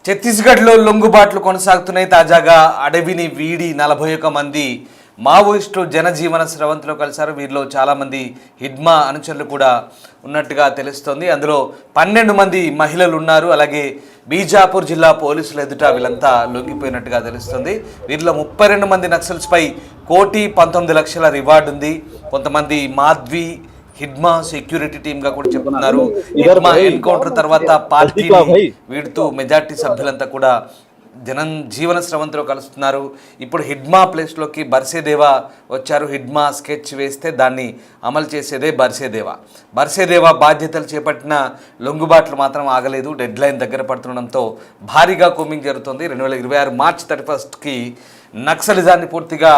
ఛత్తీస్గఢ్లో లొంగుబాట్లు కొనసాగుతున్నాయి. తాజాగా అడవిని వీడి 41 మంది మావోయిస్టులు జనజీవన స్రవంతిలో కలిశారు. వీరిలో చాలామంది హిడ్మా అనుచరులు కూడా ఉన్నట్టుగా తెలుస్తోంది. అందులో 12 మంది మహిళలు ఉన్నారు. అలాగే బీజాపూర్ జిల్లా పోలీసుల ఎదుట వీళ్ళంతా లొంగిపోయినట్టుగా తెలుస్తుంది. వీరిలో 32 మంది నక్సల్స్పై 1,19,00,000 రివార్డు ఉంది. కొంతమంది మాధ్వి హిడ్మా సెక్యూరిటీ టీమ్ గా కూడా చెప్తున్నారు. హిడ్మా ఎన్కౌంటర్ తర్వాత పార్టీని వీడుతూ మెజార్టీ సభ్యులంతా కూడా జీవన స్రవంతిలో కలుస్తున్నారు. ఇప్పుడు హిడ్మా ప్లేస్లోకి బర్సేదేవా వచ్చారు. హిడ్మా స్కెచ్ వేస్తే దాన్ని అమలు చేసేదే బర్సేదేవా బాధ్యతలు చేపట్టిన లొంగుబాట్లు మాత్రం ఆగలేదు. డెడ్ లైన్ దగ్గర పడుతుండడంతో భారీగా కూంబింగ్ జరుగుతుంది. 2026 మార్చి 31కి నక్సలిజాన్ని పూర్తిగా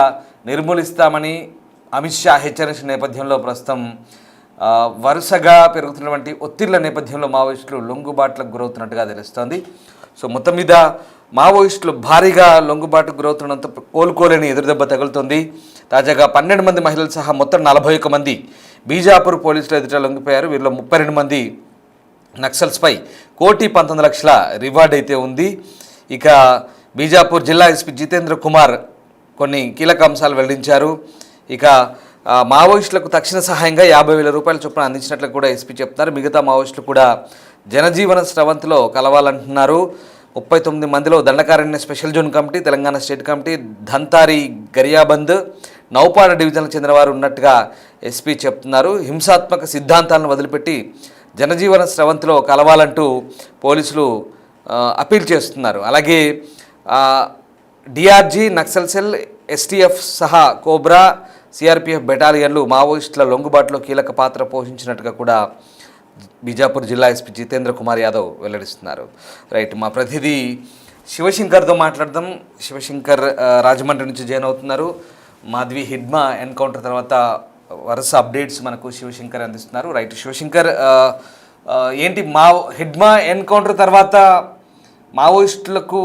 నిర్మూలిస్తామని అమిత్ షా హెచ్చరించిన నేపథ్యంలో ప్రస్తుతం వరుసగా పెరుగుతున్నటువంటి ఒత్తిళ్ల నేపథ్యంలో మావోయిస్టులు లొంగుబాట్లకు గురవుతున్నట్టుగా తెలుస్తోంది. సో మొత్తం మీద మావోయిస్టులు భారీగా లొంగుబాటుకు గురవుతుండడంతో కోలుకోలేని ఎదురుదెబ్బ తగులుతోంది. తాజాగా 12 మంది మహిళలు సహా మొత్తం 41 మంది బీజాపూర్ పోలీసుల ఎదుట లొంగిపోయారు. వీరిలో 32 మంది నక్సల్స్పై 1,19,00,000 రివార్డ్ అయితే ఉంది. ఇక బీజాపూర్ జిల్లా ఎస్పీ జితేంద్ర కుమార్ కొన్ని కీలక అంశాలు వెల్లడించారు. ఇక మావోయిస్టులకు తక్షణ సహాయంగా 50,000 రూపాయల చొప్పున అందించినట్లు కూడా ఎస్పీ చెప్తున్నారు. మిగతా మావోయిస్టులు కూడా జనజీవన స్రవంతిలో కలవాలంటున్నారు. 39 మందిలో Dandakaranya special zone committee, Telangana state committee, Dhamtari, Gariaband, Nuapada డివిజన్లకు చెందిన వారు ఉన్నట్టుగా ఎస్పీ చెప్తున్నారు. హింసాత్మక సిద్ధాంతాలను వదిలిపెట్టి జనజీవన స్రవంతిలో కలవాలంటూ పోలీసులు అపీల్ చేస్తున్నారు. అలాగే డిఆర్జీ, నక్సల్ సెల్, ఎస్టీఎఫ్ సహా కోబ్రా, సిఆర్పిఎఫ్ బెటాలియన్లు మావోయిస్టుల లొంగుబాటులో కీలక పాత్ర పోషించినట్టుగా కూడా బీజాపూర్ జిల్లా ఎస్పీ జితేంద్ర కుమార్ యాదవ్ వెల్లడిస్తున్నారు. రైట్, మా ప్రతినిధి శివశంకర్తో మాట్లాడదాం. శివశంకర్ రాజమండ్రి నుంచి జాయిన్ అవుతున్నారు. మాధ్వి హిడ్మా ఎన్కౌంటర్ తర్వాత వరుస అప్డేట్స్ మనకు శివశంకర్ అందిస్తున్నారు. రైట్ శివశంకర్, ఏంటి హిడ్మా ఎన్కౌంటర్ తర్వాత మావోయిస్టులకు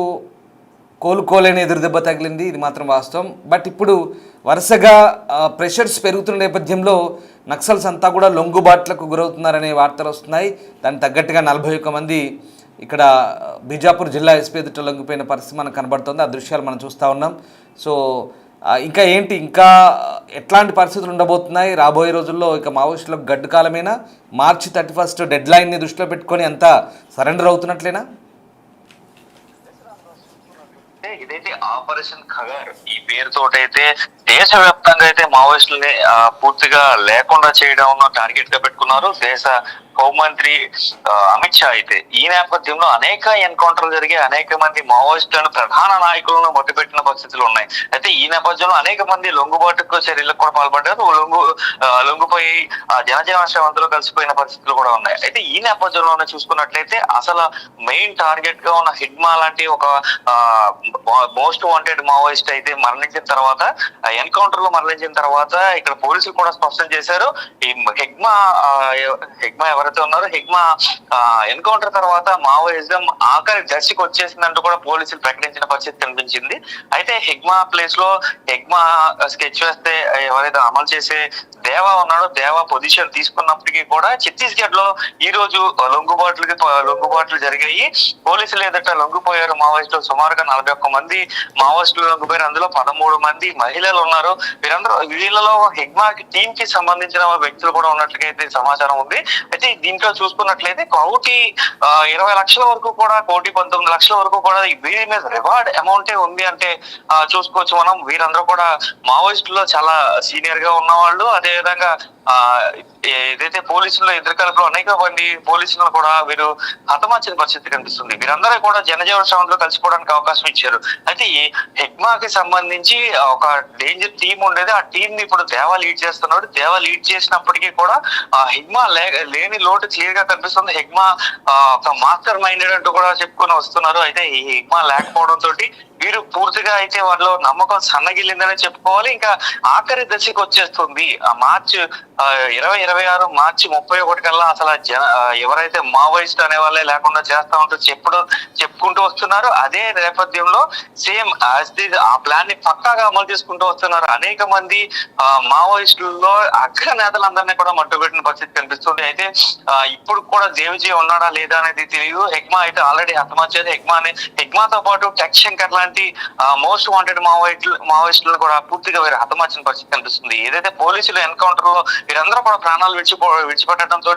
కోలుకోలేని ఎదురుదెబ్బ తగిలింది, ఇది మాత్రం వాస్తవం. బట్ ఇప్పుడు వరుసగా ప్రెషర్స్ పెరుగుతున్న నేపథ్యంలో నక్సల్స్ అంతా కూడా లొంగుబాట్లకు గురవుతున్నారనే వార్తలు వస్తున్నాయి. దానికి తగ్గట్టుగా 41 మంది ఇక్కడ బీజాపూర్ జిల్లా ఎస్పీ ఎదుట లొంగిపోయిన పరిస్థితి మనకు కనబడుతుంది. ఆ దృశ్యాలు మనం చూస్తూ ఉన్నాం. సో ఇంకా ఎట్లాంటి పరిస్థితులు ఉండబోతున్నాయి రాబోయే రోజుల్లో? ఇక మావోయిస్టులకు గడ్డు కాలమేనా? మార్చి 31 డెడ్ లైన్ని దృష్టిలో పెట్టుకొని అంతా సరెండర్ అవుతున్నట్లేనా? ఇదైతే ఆపరేషన్ ఖగర్ ఈ పేరుతోటైతే దేశవ్యాప్తంగా అయితే మావోయిస్టులని పూర్తిగా లేకుండా చేయడం టార్గెట్ గా పెట్టుకున్నారు దేశ హోంమంత్రి అమిత్ షా. అయితే ఈ నేపథ్యంలో అనేక ఎన్కౌంటర్లు జరిగి అనేక మంది మావోయిస్టులను ప్రధాన నాయకులను మట్టుపెట్టిన పరిస్థితులు ఉన్నాయి. అయితే ఈ నేపథ్యంలో అనేక మంది లొంగుబాటుకు చర్యలకు కూడా పాల్పడ్డారు. లొంగుపోయి జనజీవన శ్రవంతిలో కలిసిపోయిన పరిస్థితులు కూడా ఉన్నాయి. అయితే ఈ నేపథ్యంలోనే చూసుకున్నట్లయితే అసలు మెయిన్ టార్గెట్ గా ఉన్న హిడ్మా లాంటి ఒక మోస్ట్ వాంటెడ్ మావోయిస్ట్ అయితే మరణించిన తర్వాత, ఎన్కౌంటర్ లో మరణించిన తర్వాత ఇక్కడ పోలీసులు కూడా స్పష్టం చేశారు, ఈ హిడ్మా ఎవరైతే ఉన్నారో హిడ్మా ఎన్కౌంటర్ తర్వాత మావోయిజం ఆఖరి దశకు వచ్చేసిందంటూ కూడా పోలీసులు ప్రకటించిన పరిస్థితి కనిపించింది. అయితే హిడ్మా ప్లేస్ లో హిడ్మా స్కెచ్ వేస్తే ఎవరైతే అమలు చేసే దేవా ఉన్నాడో దేవా పొజిషన్ తీసుకున్నప్పటికీ కూడా ఛత్తీస్గఢ్ లో ఈ రోజు లొంగుబాట్లు జరిగాయి. పోలీసులు ఎదుట లొంగిపోయారు మావోయిస్టులు. సుమారుగా 41 మంది మావోయిస్టులు లొంగిపోయారు. అందులో 13 మంది మహిళలు ఉన్నారు. వీళ్ళలో హిడ్మా టీమ్ కి సంబంధించిన వ్యక్తులు కూడా ఉన్నట్లుగా అయితే సమాచారం ఉంది. అయితే దీంట్లో చూసుకున్నట్లయితే 1,20,00,000 వరకు కూడా 1,19,00,000 వరకు కూడా వీరి మీద రివార్డ్ అమౌంట్ ఉంది అంటే చూసుకోవచ్చు మనం. వీరందరూ కూడా మావోయిస్టులో చాలా సీనియర్ గా ఉన్నవాళ్ళు. అదేవిధంగా ఏదైతే పోలీసుల్లో ఎదురుకాలంలో అనేక మంది పోలీసులను కూడా వీరు హతమార్చిన పరిస్థితి కనిపిస్తుంది. వీరందరూ కూడా జనజీవన శ్రవంతిలో కలిసిపోవడానికి అవకాశం ఇచ్చారు. అయితే ఈ హిడ్మాకి సంబంధించి ఒక డేంజర్ టీం ఉండేది. ఆ టీం ని ఇప్పుడు దేవా లీడ్ చేస్తున్నాడు. దేవా లీడ్ చేసినప్పటికీ కూడా హిడ్మా లేని లోటు క్లియర్ గా కనిపిస్తుంది. హిడ్మా ఒక మాస్టర్ మైండెడ్ అంటూ కూడా చెప్పుకొని వస్తున్నారు. అయితే ఈ హిడ్మా లేకపోవడం తోటి వీరు పూర్తిగా అయితే వాళ్ళలో నమ్మకం సన్నగిల్లిందని చెప్పుకోవాలి. ఇంకా ఆఖరి దశకు వచ్చేస్తుంది. ఆ మార్చి 2026 మార్చి 31 కల్లా అసలు ఎవరైతే మావోయిస్ట్ అనే వాళ్ళే లేకుండా చేస్తా ఉంటూ చెప్పుకుంటూ వస్తున్నారు. అదే నేపథ్యంలో సేమ్ ఆ ప్లాన్ ని పక్కాగా అమలు చేసుకుంటూ వస్తున్నారు. అనేక మంది మావోయిస్టుల్లో అగ్ర నేతలందరినీ కూడా మట్టుబెట్టిన పరిస్థితి కనిపిస్తుంది. అయితే ఇప్పుడు కూడా దేవిజీ ఉన్నాడా లేదా అనేది తెలియదు. హెగ్మా అయితే ఆల్రెడీ హతమార్చేది. హెగ్మాతో పాటు టెక్ శంకర్ లాంటి మోస్ట్ వాంటెడ్ మావోయిస్టులను కూడా పూర్తిగా వీరు హతమార్చిన పరిస్థితి కనిపిస్తుంది. ఏదైతే పోలీసులు ఎన్కౌంటర్ లో వీరందరూ కూడా ప్రాణాలు విడిచిపెట్టడంతో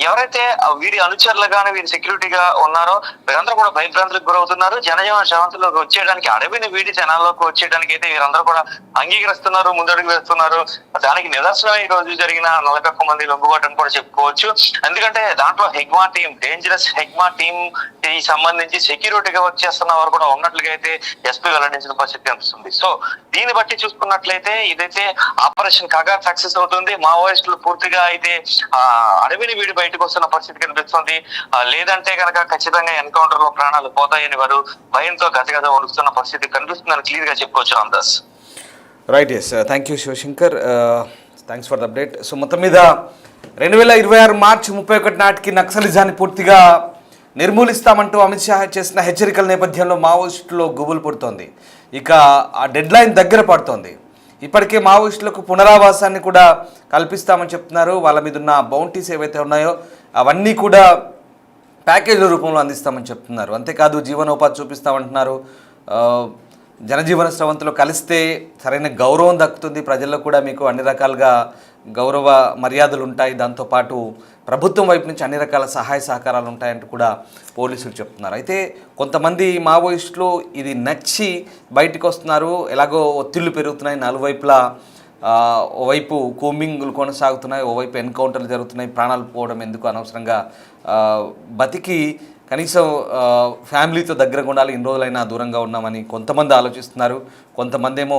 ఎవరైతే వీరి అనుచరులుగానే వీరి సెక్యూరిటీగా ఉన్నారో వీరందరూ కూడా భయభ్రాంతులకు గురవుతున్నారు. జనజీవన శ్రవంతిలోకి వచ్చేయడానికి, అడవిని వీడి జనాల్లోకి వచ్చేయడానికి అయితే వీరందరూ కూడా అంగీకరిస్తున్నారు, ముందడుగు వేస్తున్నారు. దానికి నిదర్శనం ఈ రోజు జరిగిన 41 మంది లొంగుబాటును కూడా చెప్పుకోవచ్చు. ఎందుకంటే దాంట్లో హెగ్మా టీం, డేంజరస్ హెగ్మా టీం కి సంబంధించి సెక్యూరిటీగా వర్క్ చేస్తున్న వారు కూడా ఉన్నట్లుగా అయితే ఎస్పీ వెల్లడించిన పరిస్థితి కనిపిస్తుంది. సో దీన్ని బట్టి చూసుకున్నట్లయితే ఇదైతే ఆపరేషన్ కగార్ సక్సెస్ అవుతుంది. మావోయిస్టులు పూర్తిగా అయితే అడవిని వీడి బయటకు వస్తున్న పరిస్థితి కనిపిస్తుంది. లేదంటే కనుక ఖచ్చితంగా ఎన్కౌంటర్ లో ప్రాణాలు పోతాయని వారు భయంతో గజగజ వణుకుతున్న పరిస్థితి కనిపిస్తుందని క్లియర్ గా చెప్పుకోవచ్చు. Ramdas. Right, yes, thank you Shivashankar, thanks for the update. So మొత్తం మీద 2026 మార్చి 31 నాటికి నక్సలిజాన్ని పూర్తిగా నిర్మూలిస్తామంటూ అమిత్ షా చేసిన హెచ్చరికల నేపథ్యంలో మావోయిస్టులో గుబులు పుడుతోంది. ఇక ఆ డెడ్ లైన్ దగ్గర పడుతోంది. ఇప్పటికే మావోయిస్టులకు పునరావాసాన్ని కూడా కల్పిస్తామని చెప్తున్నారు. వాళ్ళ మీద ఉన్న బౌంటీస్ ఏవైతే ఉన్నాయో అవన్నీ కూడా ప్యాకేజీల రూపంలో అందిస్తామని చెప్తున్నారు. అంతేకాదు జీవనోపాధి చూపిస్తామంటున్నారు. జనజీవన స్రవంతిలో కలిస్తే సరైన గౌరవం దక్కుతుంది, ప్రజల్లో కూడా మీకు అన్ని రకాలుగా గౌరవ మర్యాదలు ఉంటాయి, దాంతోపాటు ప్రభుత్వం వైపు నుంచి అన్ని రకాల సహాయ సహకారాలు ఉంటాయంటూ కూడా పోలీసులు చెప్తున్నారు. అయితే కొంతమంది మావోయిస్టులు ఇది నచ్చి బయటకు వస్తున్నారు. ఎలాగో ఒత్తిళ్లు పెరుగుతున్నాయి, నలువైపులా ఓవైపు కూంబింగ్లు కొనసాగుతున్నాయి, ఓవైపు ఎన్కౌంటర్లు జరుగుతున్నాయి. ప్రాణాలు పోవడం ఎందుకు అనవసరంగా బతికి కనీసం ఫ్యామిలీతో దగ్గరగా ఉండాలి, ఇన్ని రోజులైనా దూరంగా ఉన్నామని కొంతమంది ఆలోచిస్తున్నారు. కొంతమంది ఏమో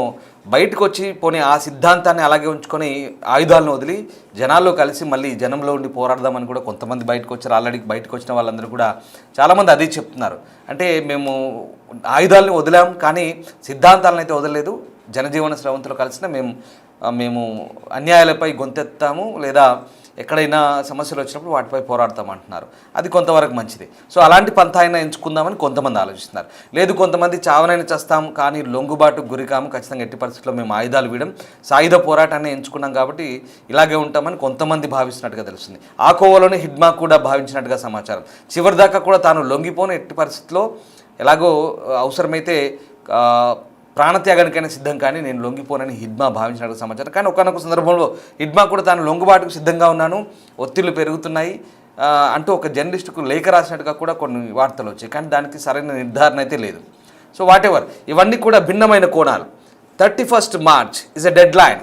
బయటకు వచ్చి పోనీ ఆ సిద్ధాంతాన్ని అలాగే ఉంచుకొని ఆయుధాలను వదిలి జనాల్లో కలిసి మళ్ళీ జనంలో ఉండి పోరాడదామని కూడా కొంతమంది బయటకు వచ్చారు. ఆల్రెడీ బయటకు వచ్చిన వాళ్ళందరూ కూడా చాలామంది అదే చెప్తున్నారు. అంటే మేము ఆయుధాలను వదిలాం కానీ సిద్ధాంతాలను అయితే వదలలేదు, జనజీవన స్రవంతిలో కలిసిన మేము అన్యాయాలపై గొంతెత్తాము, లేదా ఎక్కడైనా సమస్యలు వచ్చినప్పుడు వాటిపై పోరాడతామంటున్నారు. అది కొంతవరకు మంచిది. సో అలాంటి పంథ అయినా ఎంచుకుందామని కొంతమంది ఆలోచిస్తున్నారు. లేదు కొంతమంది చావనైనా చేస్తాం కానీ లొంగుబాటుకు గురికాము, ఖచ్చితంగా ఎట్టి పరిస్థితుల్లో మేము ఆయుధాలు వీయడం, సాయుధ పోరాటాన్ని ఎంచుకున్నాం కాబట్టి ఇలాగే ఉంటామని కొంతమంది భావిస్తున్నట్టుగా తెలుస్తుంది. ఆ కోవలోనే హిడ్మా కూడా భావించినట్టుగా సమాచారం. చివరిదాకా కూడా తాను లొంగిపోని ఎట్టి పరిస్థితుల్లో ఎలాగో అవసరమైతే ప్రాణత్యాగానికైనా సిద్ధం కానీ నేను లొంగిపోనని హిడ్మా భావించినట్టు సమాచారం. కానీ ఒకనొక సందర్భంలో హిడ్మా కూడా తాను లొంగుబాటుకు సిద్ధంగా ఉన్నాను, ఒత్తిళ్లు పెరుగుతున్నాయి అంటూ ఒక జర్నలిస్టుకు లేఖ రాసినట్టుగా కూడా కొన్ని వార్తలు వచ్చాయి. కానీ దానికి సరైన నిర్ధారణ అయితే లేదు. సో వాటెవర్, ఇవన్నీ కూడా భిన్నమైన కోణాలు. 31 March is a dead line.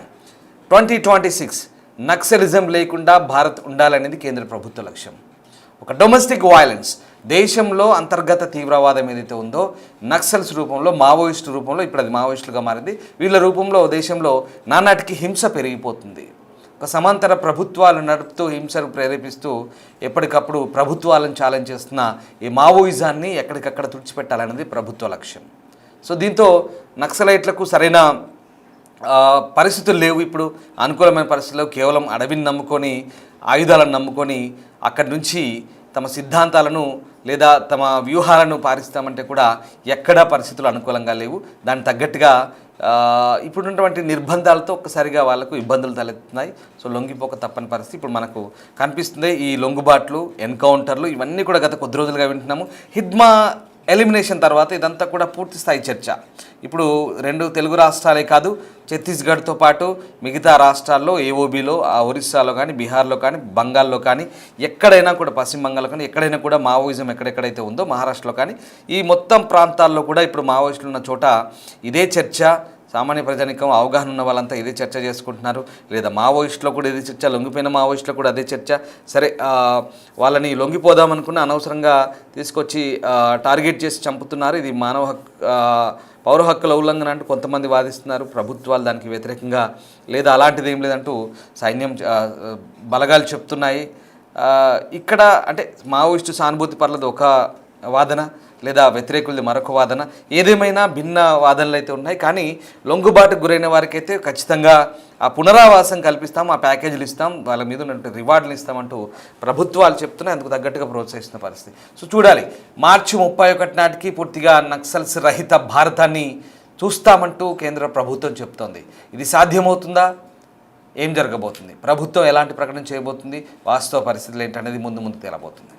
2026 naxalism లేకుండా భారత్ ఉండాలనేది కేంద్ర ప్రభుత్వ లక్ష్యం. ఒక డొమెస్టిక్ వైలెన్స్, దేశంలో అంతర్గత తీవ్రవాదం ఏదైతే ఉందో నక్సల్స్ రూపంలో, మావోయిస్టు రూపంలో, ఇప్పుడు అది మావోయిస్టులుగా మారింది, వీళ్ళ రూపంలో దేశంలో నానాటికి హింస పెరిగిపోతుంది. ఒక సమాంతర ప్రభుత్వాలు నడుపుతూ హింసను ప్రేరేపిస్తూ ఎప్పటికప్పుడు ప్రభుత్వాలను ఛాలెంజ్ చేస్తున్న ఈ మావోయిజాన్ని ఎక్కడికక్కడ తుడిచిపెట్టాలనేది ప్రభుత్వ లక్ష్యం. సో దీంతో నక్సలైట్లకు సరైన పరిస్థితులు లేవు. ఇప్పుడు అనుకూలమైన పరిస్థితుల్లో కేవలం అడవిని నమ్ముకొని, ఆయుధాలను నమ్ముకొని అక్కడి నుంచి తమ సిద్ధాంతాలను లేదా తమ వ్యూహాలను పారిస్తామంటే కూడా ఎక్కడా పరిస్థితులు అనుకూలంగా లేవు. దానికి తగ్గట్టుగా ఇప్పుడున్నటువంటి నిర్బంధాలతో ఒక్కసారిగా వాళ్ళకు ఇబ్బందులు తలెత్తున్నాయి. సో లొంగిపోక తప్పని పరిస్థితి ఇప్పుడు మనకు కనిపిస్తుంది. ఈ లొంగుబాట్లు, ఎన్కౌంటర్లు ఇవన్నీ కూడా గత కొద్ది రోజులుగా వింటున్నాము. హిడ్మా ఎలిమినేషన్ తర్వాత ఇదంతా కూడా పూర్తి స్థాయి చర్చ. ఇప్పుడు 2 తెలుగు రాష్ట్రాలే కాదు, ఛత్తీస్గఢ్తో పాటు మిగతా రాష్ట్రాల్లో, ఏఓబీలో, ఒరిస్సాలో కానీ, బీహార్లో కానీ, బంగాల్లో కానీ, ఎక్కడైనా కూడా, పశ్చిమ బంగాల్లో కానీ ఎక్కడైనా కూడా మావోయిజం ఎక్కడెక్కడైతే ఉందో, మహారాష్ట్రలో కానీ, ఈ మొత్తం ప్రాంతాల్లో కూడా ఇప్పుడు మావోయిస్టులు ఉన్న చోట ఇదే చర్చ. సామాన్య ప్రజానికం, అవగాహన ఉన్న వాళ్ళంతా ఇదే చర్చ చేసుకుంటున్నారు. లేదా మావోయిస్టులో కూడా ఇదే చర్చ, లొంగిపోయిన మావోయిస్టులో కూడా అదే చర్చ. సరే, వాళ్ళని లొంగిపోదామనుకున్న అనవసరంగా తీసుకొచ్చి టార్గెట్ చేసి చంపుతున్నారు, ఇది పౌర హక్కుల ఉల్లంఘన అంటూ కొంతమంది వాదిస్తున్నారు. ప్రభుత్వాలు దానికి వ్యతిరేకంగా లేదా అలాంటిది ఏం లేదంటూ సైన్యం బలగాలు చెప్తున్నాయి. ఇక్కడ అంటే మావోయిస్టు సానుభూతి పర్లేదు ఒక వాదన, లేదా వ్యతిరేకులది మరొక వాదన. ఏదేమైనా భిన్న వాదనలు అయితే ఉన్నాయి. కానీ లొంగుబాటుకు గురైన వారికి అయితే ఖచ్చితంగా ఆ పునరావాసం కల్పిస్తాం, ఆ ప్యాకేజీలు ఇస్తాం, వాళ్ళ మీద ఉన్నటువంటి రివార్డులు ఇస్తామంటూ ప్రభుత్వాలు చెప్తున్నాయి. అందుకు తగ్గట్టుగా ప్రోత్సహిస్తున్న పరిస్థితి. సో చూడాలి, మార్చి 31 నాటికి పూర్తిగా నక్సల్స్ రహిత భారతాన్ని చూస్తామంటూ కేంద్ర ప్రభుత్వం చెప్తోంది. ఇది సాధ్యమవుతుందా? ఏం జరగబోతుంది? ప్రభుత్వం ఎలాంటి ప్రకటన చేయబోతుంది? వాస్తవ పరిస్థితులు ఏంటనేది ముందు ముందు తేలబోతుంది.